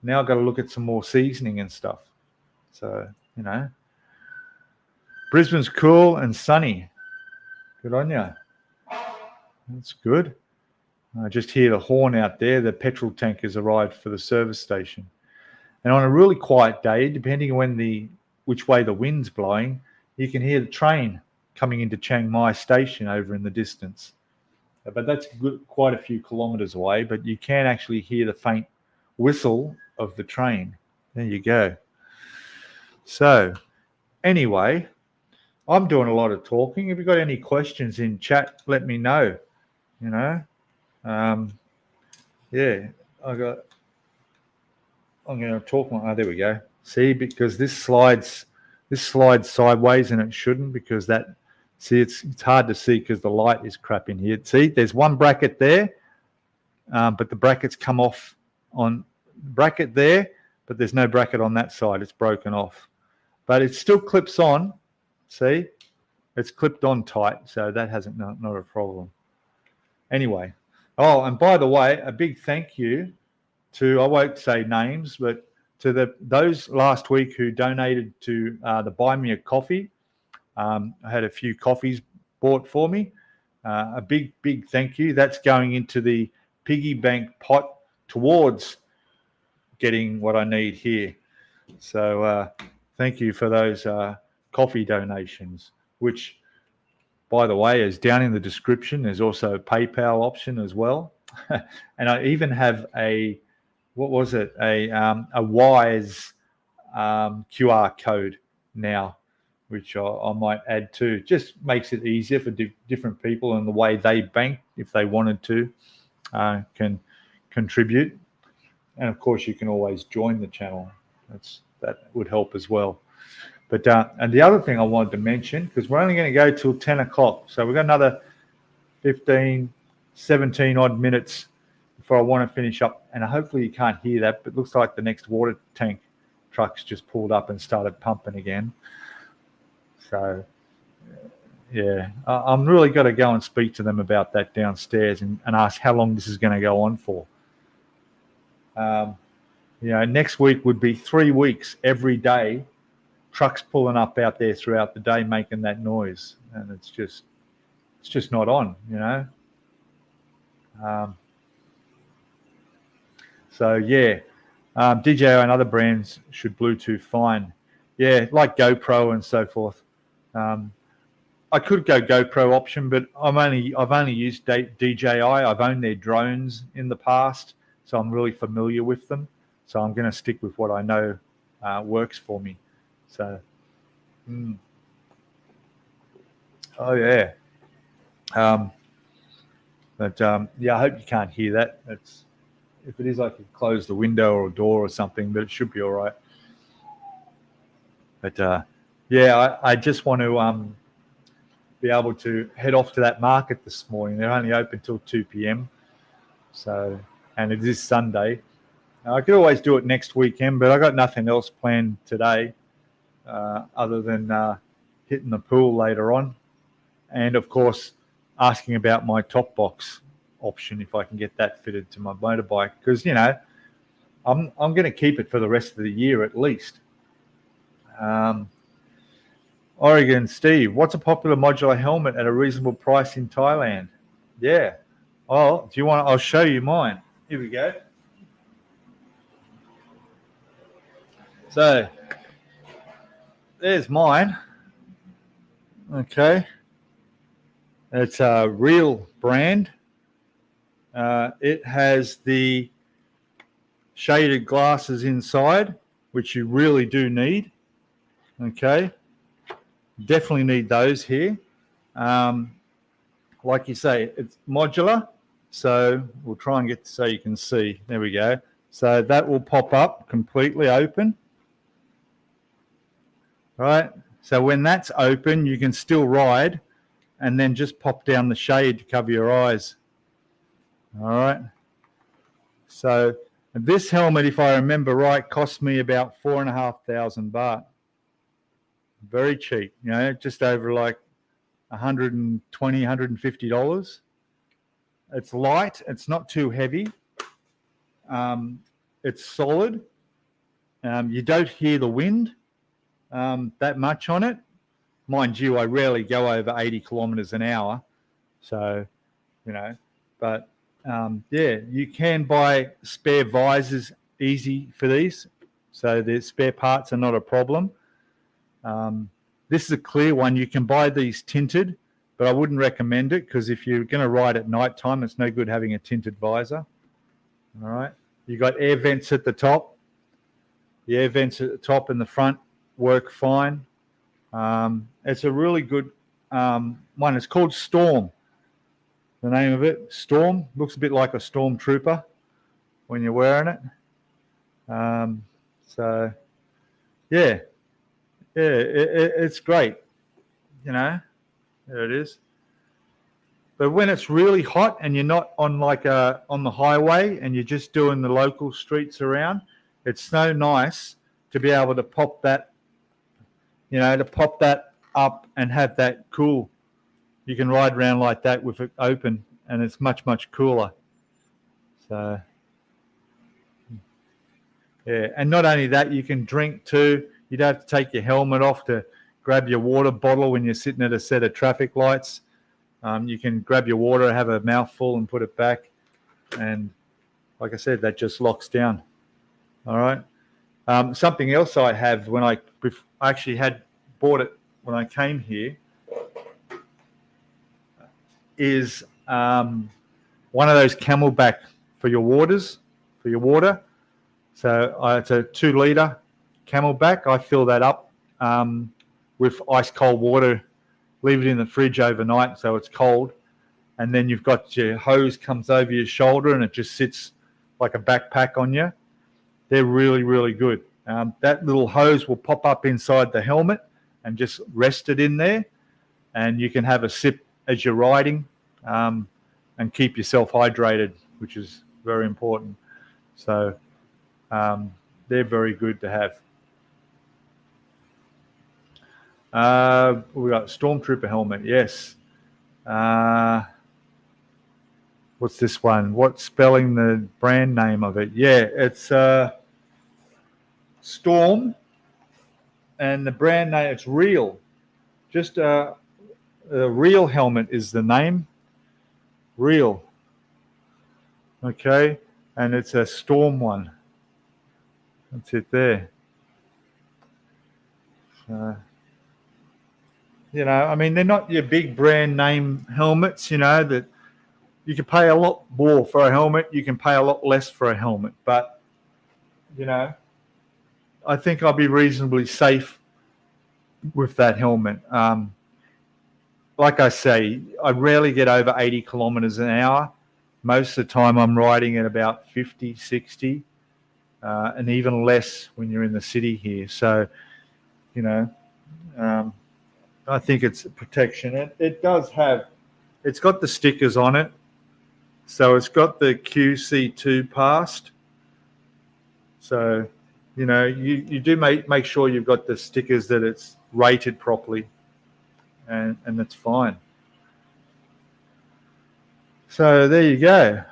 Now I've got to look at some more seasoning and stuff. So, Brisbane's cool and sunny. Good on you. That's good. I just hear the horn out there. The petrol tank has arrived for the service station. And on a really quiet day, depending on which way the wind's blowing, you can hear the train coming into Chiang Mai station over in the distance. But that's quite a few kilometres away, but you can actually hear the faint whistle of the train. There you go. So, anyway, I'm doing a lot of talking. If you've got any questions in chat, let me know. I'm going to talk. There we go. See, because this slides sideways and it shouldn't, because it's hard to see because the light is crap in here. See, there's one bracket there, but the brackets come off on bracket there, but there's no bracket on that side. It's broken off, but it still clips on. See, it's clipped on tight, so that hasn't not a problem. Anyway, and by the way, a big thank you to, I won't say names, but to those last week who donated to the Buy Me a Coffee. I had a few coffees bought for me. A big thank you. That's going into the piggy bank pot towards getting what I need here. So thank you for those coffee donations, which, by the way, is down in the description. There's also a PayPal option as well. And I even have a Wise QR code now, which I might add to. Just makes it easier for different people and the way they bank, if they wanted to, can contribute. And of course, you can always join the channel. That would help as well. But and the other thing I wanted to mention, because we're only going to go till 10 o'clock, so we've got another 15, 17 odd minutes before I want to finish up. And hopefully you can't hear that, but it looks like the next water tank truck's just pulled up and started pumping again. So, yeah, I'm really got to go and speak to them about that downstairs and ask how long this is going to go on for. Next week would be 3 weeks every day, trucks pulling up out there throughout the day making that noise, and it's just not on, So yeah, DJI and other brands should Bluetooth fine. Yeah, like GoPro and so forth. I could go GoPro option, but I've only used DJI. I've owned their drones in the past, so I'm really familiar with them. So I'm going to stick with what I know works for me. So, oh yeah. But I hope you can't hear that. If it is, I could close the window or a door or something, but it should be all right. But I just want to be able to head off to that market this morning. They're only open till 2 p.m. So, and it is Sunday. I could always do it next weekend, but I got nothing else planned today other than hitting the pool later on, and of course asking about my top box option, if I can get that fitted to my motorbike, because I'm going to keep it for the rest of the year at least. Oregon Steve, what's a popular modular helmet at a reasonable price in Thailand? Yeah. Oh, do you want? I'll show you mine. Here we go. So there's mine. Okay. It's a real brand. It has the shaded glasses inside, which you really do need. Okay. Definitely need those here. Like you say, it's modular. So we'll try and get so you can see. There we go. So that will pop up completely open. Right. So when that's open, you can still ride and then just pop down the shade to cover your eyes. All right. So this helmet, if I remember right, cost me about 4,500 baht. Very cheap, you know, just over like $120, $150. It's light. It's not too heavy. It's solid. You don't hear the wind that much on it. Mind you, I rarely go over 80 kilometers an hour. So, you know, but yeah, you can buy spare visors easy for these. So the spare parts are not a problem. This is a clear one. You can buy these tinted, but I wouldn't recommend it because if you're going to ride at night time, it's no good having a tinted visor. All right. You got air vents at the top. The air vents at the top and the front work fine. It's a really good one. It's called Storm. The name of it, Storm. Looks a bit like a stormtrooper when you're wearing it. So, yeah, it's great. You know, there it is. But when it's really hot and you're not on on the highway and you're just doing the local streets around, it's so nice to be able to pop that, you know, to pop that up and have that cool. You can ride around like that with it open and it's much, much cooler. So, yeah. And not only that, you can drink too. You don't have to take your helmet off to grab your water bottle when you're sitting at a set of traffic lights. You can grab your water, have a mouthful and put it back. And like I said, that just locks down. All right. Something else I have when I actually had bought it when I came here is one of those Camelback for your waters, for your water. So it's a 2-liter Camelback. I fill that up with ice cold water, leave it in the fridge overnight so it's cold. And then you've got your hose comes over your shoulder and it just sits like a backpack on you. They're really, really good. That little hose will pop up inside the helmet and just rest it in there. And you can have a sip as you're riding and keep yourself hydrated, which is very important. So they're very good to have. We got Stormtrooper helmet, yes. What's this one? What's spelling the brand name of it? Yeah, it's Storm, and the brand name, it's Real. Just a Real helmet is the name. Real. Okay, and it's a Storm one. That's it there. You know, I mean, they're not your big brand name helmets, you know, that you can pay a lot more for a helmet. You can pay a lot less for a helmet. But, you know, I think I'll be reasonably safe with that helmet. Like I say, I rarely get over 80 kilometers an hour. Most of the time I'm riding at about 50, 60, and even less when you're in the city here. So, you know, I think it's protection. It does have, it's got the stickers on it. So it's got the QC2 passed. So, you know, you do make sure you've got the stickers that it's rated properly, and that's fine. So there you go.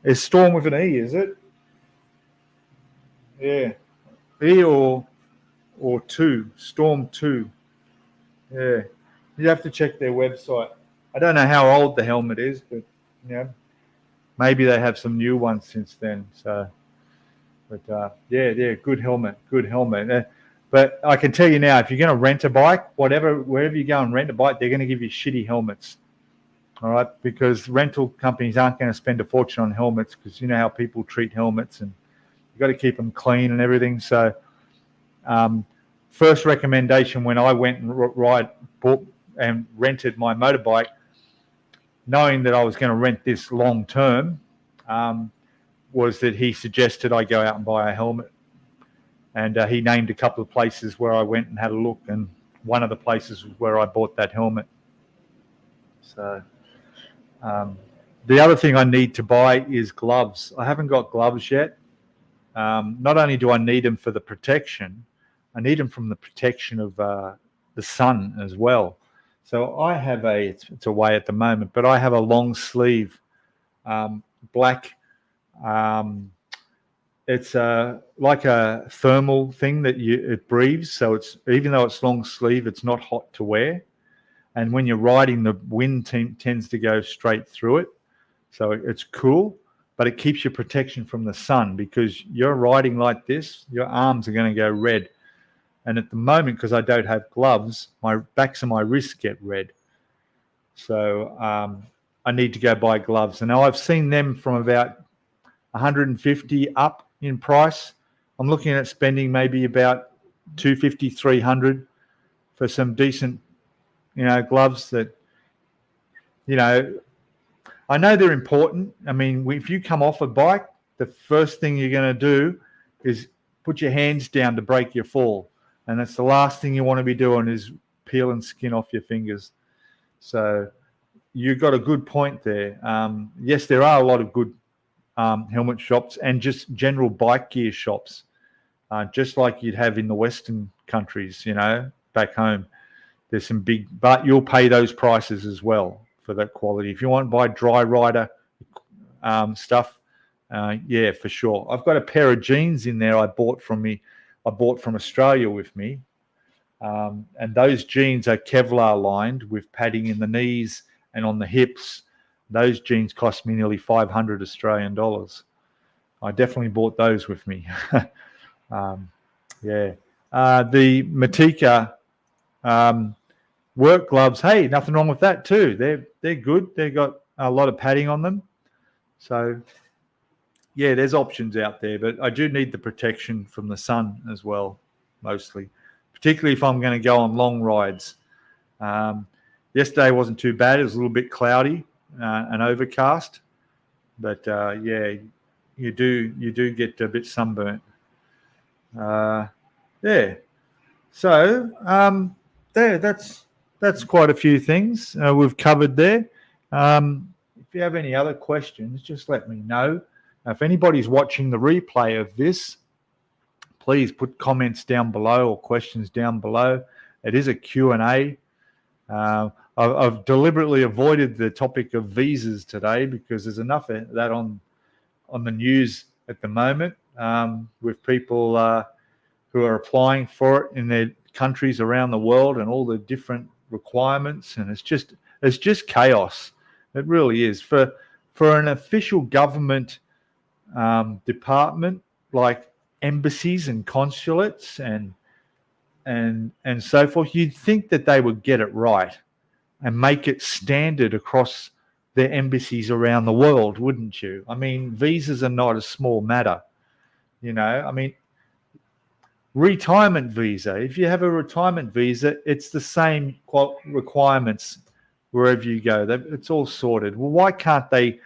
It's Storm with an E, is it? Yeah. E or 2, Storm 2. Yeah. You have to check their website. I don't know how old the helmet is, but, you know, maybe they have some new ones since then. So, but yeah, good helmet. But I can tell you now, if you're going to rent a bike, wherever you go and rent a bike, they're going to give you shitty helmets. All right, because rental companies aren't going to spend a fortune on helmets, because you know how people treat helmets, and you've got to keep them clean and everything. So, first recommendation when I went and bought and rented my motorbike, knowing that I was going to rent this long term, was that he suggested I go out and buy a helmet. And he named a couple of places where I went and had a look, and one of the places was where I bought that helmet. So the other thing I need to buy is gloves. I haven't got gloves yet. Not only do I need them for the protection, I need them from the protection of the sun as well. So I have it's away at the moment, but I have a long sleeve black. It's like a thermal thing that it breathes. So it's, even though it's long sleeve, it's not hot to wear. And when you're riding, the wind tends to go straight through it. So it's cool, but it keeps your protection from the sun, because you're riding like this, your arms are going to go red. And at the moment, because I don't have gloves, my backs of my wrists get red. So I need to go buy gloves. And now I've seen them from about 150 up in price. I'm looking at spending maybe about 250, 300 for some decent, gloves that, I know they're important. I mean, if you come off a bike, the first thing you're going to do is put your hands down to break your fall. And that's the last thing you want to be doing, is peeling skin off your fingers. So you've got a good point there. Yes, there are a lot of good helmet shops and just general bike gear shops, just like you'd have in the Western countries, back home. There's some big, but you'll pay those prices as well for that quality. If you want to buy dry rider stuff, yeah, for sure. I've got a pair of jeans in there I bought from Australia with me. And those jeans are Kevlar lined with padding in the knees and on the hips. Those jeans cost me nearly 500 Australian dollars. I definitely bought those with me. Yeah. The Matika work gloves, hey, nothing wrong with that too. They're good. They've got a lot of padding on them. So, yeah, there's options out there, but I do need the protection from the sun as well, mostly, particularly if I'm going to go on long rides. Yesterday wasn't too bad. It was a little bit cloudy and overcast, but yeah, you do get a bit sunburnt. Yeah. So that's quite a few things we've covered there. If you have any other questions, just let me know. If anybody's watching the replay of this, please put comments down below or questions down below. It is a Q&A. I've deliberately avoided the topic of visas today because there's enough of that on the news at the moment, with people who are applying for it in their countries around the world and all the different requirements, and it's just chaos. It really is. For an official government department like embassies and consulates and so forth, you'd think that they would get it right and make it standard across their embassies around the world, wouldn't you? I mean, visas are not a small matter, I mean, retirement visa, if you have a retirement visa, it's the same requirements wherever you go. It's all sorted. Well, why can't they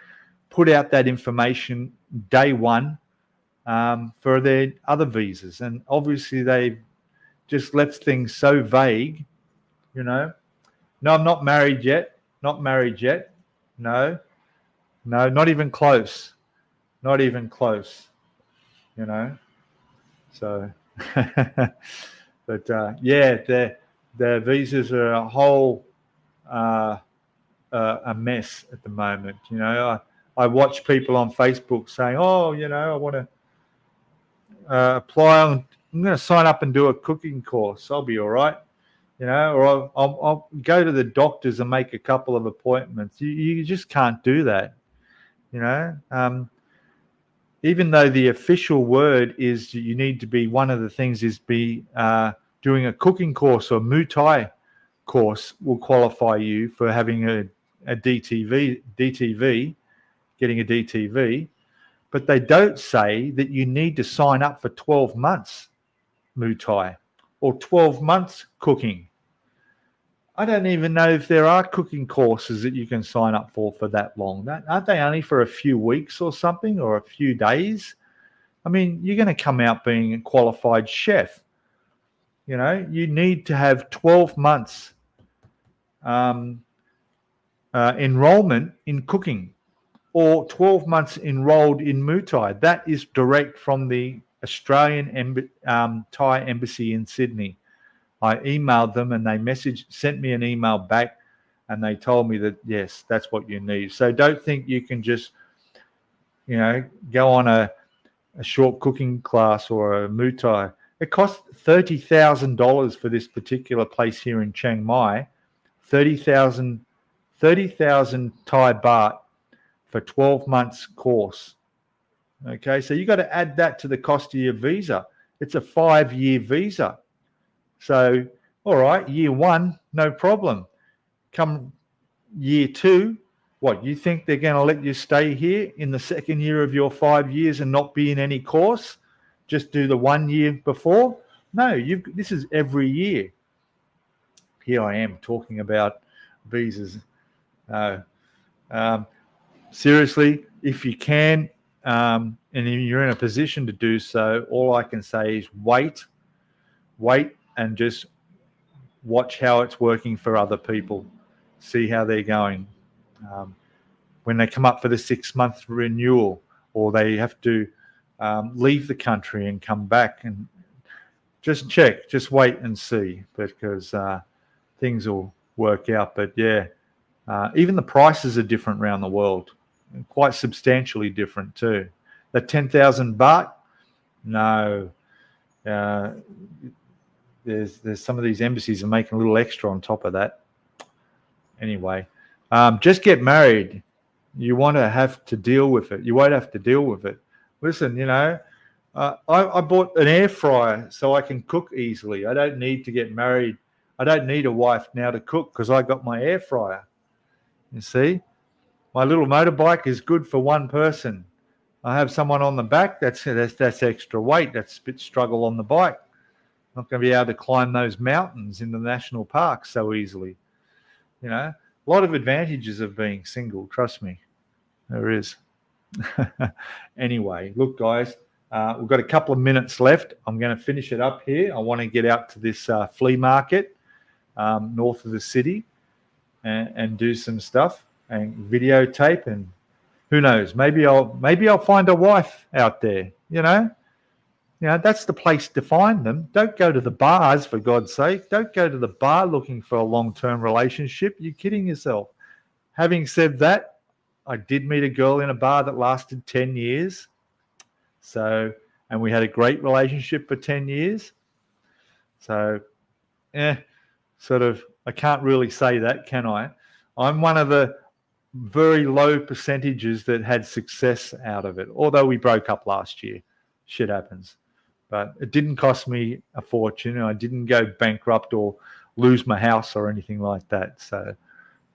put out that information day one for their other visas? And obviously they've just left things so vague, No, I'm not married yet. Not married yet. No, not even close. Not even close, So, but yeah, the visas are a whole a mess at the moment. I watch people on Facebook saying, "Oh, I want to apply. I'm going to sign up and do a cooking course. I'll be all right." Or I'll go to the doctors and make a couple of appointments. You just can't do that. You know, even though the official word is you need to be, one of the things is be doing a cooking course or Muay Thai course will qualify you for having a DTV, getting a DTV. But they don't say that you need to sign up for 12 months Muay Thai or 12 months cooking. I don't even know if there are cooking courses that you can sign up for that long. Aren't they only for a few weeks or something, or a few days? I mean, you're going to come out being a qualified chef. You know, you need to have 12 months enrollment in cooking, or 12 months enrolled in Muay Thai. That is direct from the Australian Thai Embassy in Sydney. I emailed them and they sent me an email back, and they told me that, yes, that's what you need. So don't think you can just, you know, go on a short cooking class or a Muay Thai. It costs $30,000 for this particular place here in Chiang Mai. 30,000 Thai baht for 12 months course. Okay, so you got to add that to the cost of your visa. It's a 5-year visa. So, all right, year 1, no problem. Come year 2, what, you think they're going to let you stay here in the second year of your 5 years and not be in any course? Just do the 1 year before? No, this is every year. Here I am talking about visas. Seriously, if you can, and you're in a position to do so, all I can say is wait and just watch how it's working for other people. See how they're going. When they come up for the 6-month renewal, or they have to leave the country and come back, and just check, just wait and see, because things will work out. But yeah, even the prices are different around the world, and quite substantially different too. The 10,000 baht, no. There's some of these embassies are making a little extra on top of that. Anyway, just get married. You want to have to deal with it. You won't have to deal with it. Listen, you know, I bought an air fryer so I can cook easily. I don't need to get married. I don't need a wife now to cook because I got my air fryer. You see, my little motorbike is good for one person. I have someone on the back. That's extra weight. That's a bit struggle on the bike. Not going to be able to climb those mountains in the national park so easily. You know, a lot of advantages of being single. Trust me, there is. Anyway, look, guys, we've got a couple of minutes left. I'm going to finish it up here. I want to get out to this flea market north of the city and do some stuff and videotape, and who knows, maybe I'll find a wife out there. You know, that's the place to find them. Don't go to the bars, for God's sake. Don't go to the bar looking for a long-term relationship. You're kidding yourself. Having said that, I did meet a girl in a bar that lasted 10 years. So, and we had a great relationship for 10 years. So, sort of, I can't really say that, can I? I'm one of the very low percentages that had success out of it, although we broke up last year. Shit happens. But it didn't cost me a fortune. I didn't go bankrupt or lose my house or anything like that. So,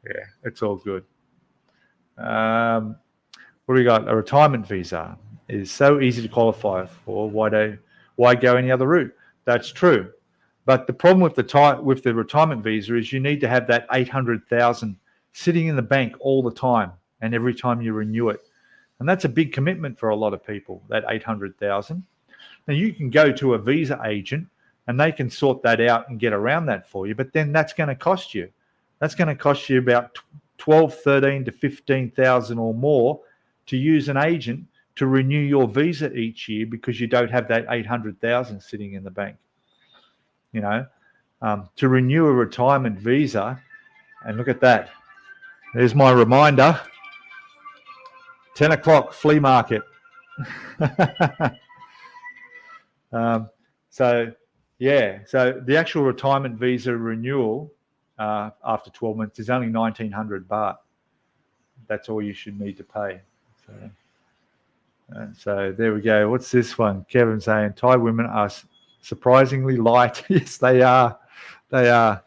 yeah, it's all good. What do we got? A retirement visa is so easy to qualify for. Why go any other route? That's true. But the problem with the retirement visa is you need to have that 800,000 sitting in the bank all the time, and every time you renew it. And that's a big commitment for a lot of people, that 800,000. Now, you can go to a visa agent and they can sort that out and get around that for you, but then that's going to cost you. That's going to cost you about 12, 13 to 15,000 or more to use an agent to renew your visa each year, because you don't have that 800,000 sitting in the bank. You know, to renew a retirement visa, and look at that. There's my reminder. 10 o'clock, flea market. So the actual retirement visa renewal after 12 months is only 1,900 baht. That's all you should need to pay. So there we go. What's this one? Kevin saying Thai women are surprisingly light. Yes, they are. They are.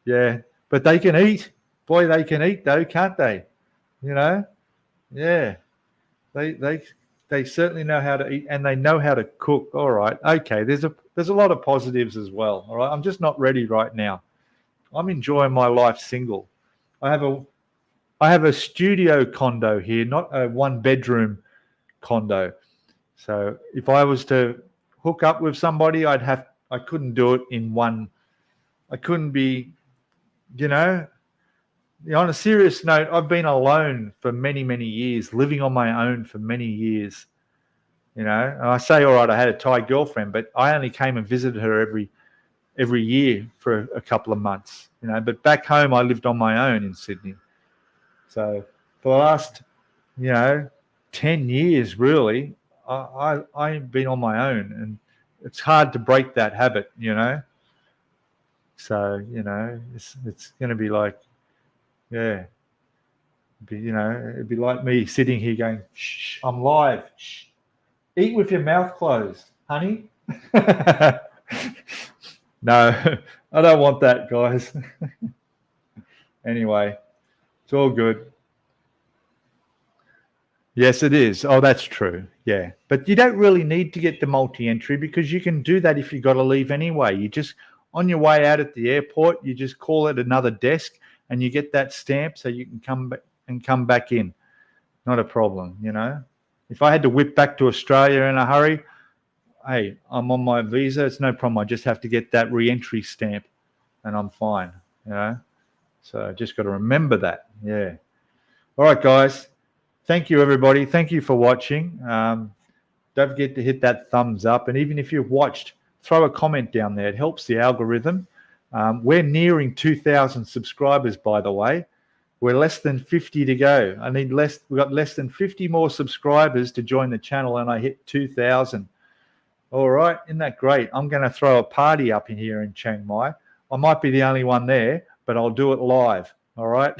Yeah, but they can eat. Boy, they can eat though, can't they? You know. Yeah. They certainly know how to eat, and they know how to cook. All right. Okay. There's a lot of positives as well. All right. I'm just not ready right now. I'm enjoying my life single. I have a studio condo here, not a one bedroom condo. So if I was to hook up with somebody, I couldn't do it in one. I couldn't be, you know. On a serious note, I've been alone for many, many years, living on my own for many years. And I say, all right, I had a Thai girlfriend, but I only came and visited her every year for a couple of months. But back home, I lived on my own in Sydney. So for the last, 10 years, really, I've been on my own, and it's hard to break that habit. So it's going to be like, yeah, it'd be like me sitting here going, shh, I'm live. Shh. Eat with your mouth closed, honey. No, I don't want that, guys. Anyway, it's all good. Yes, it is. Oh, that's true. Yeah. But you don't really need to get the multi-entry, because you can do that if you've got to leave anyway. You just, on your way out at the airport, you just call it another desk and you get that stamp so you can come back in. Not a problem, If I had to whip back to Australia in a hurry, hey, I'm on my visa. It's no problem. I just have to get that re-entry stamp and I'm fine, So I just got to remember that. Yeah. All right, guys. Thank you, everybody. Thank you for watching. Don't forget to hit that thumbs up. And even if you've watched, throw a comment down there. It helps the algorithm. We're nearing 2,000 subscribers, by the way. We're less than 50 to go. We've got less than 50 more subscribers to join the channel, and I hit 2,000. All right, isn't that great? I'm going to throw a party up in here in Chiang Mai. I might be the only one there, but I'll do it live. All right.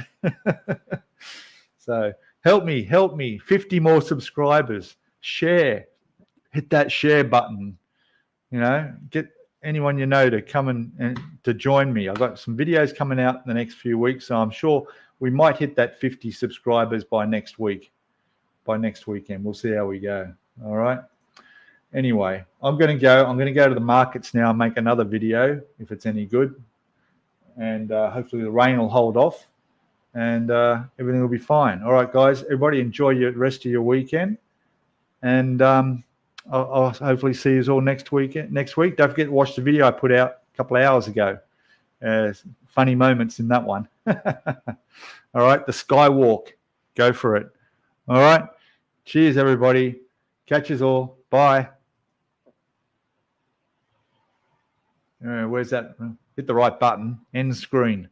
So help me. 50 more subscribers. Share. Hit that share button. Get anyone you know to come and to join me. I've got some videos coming out in the next few weeks, so I'm sure we might hit that 50 subscribers by next week. By next weekend. We'll see how we go. All right. Anyway, I'm going to go to the markets now and make another video if it's any good. And hopefully the rain will hold off and everything will be fine. All right, guys. Everybody enjoy the rest of your weekend. And I'll hopefully see you all next week. Don't forget to watch the video I put out a couple of hours ago. Funny moments in that one. All right, the skywalk. Go for it. All right. Cheers, everybody. Catch us all. Bye. Where's that? Hit the right button. End screen.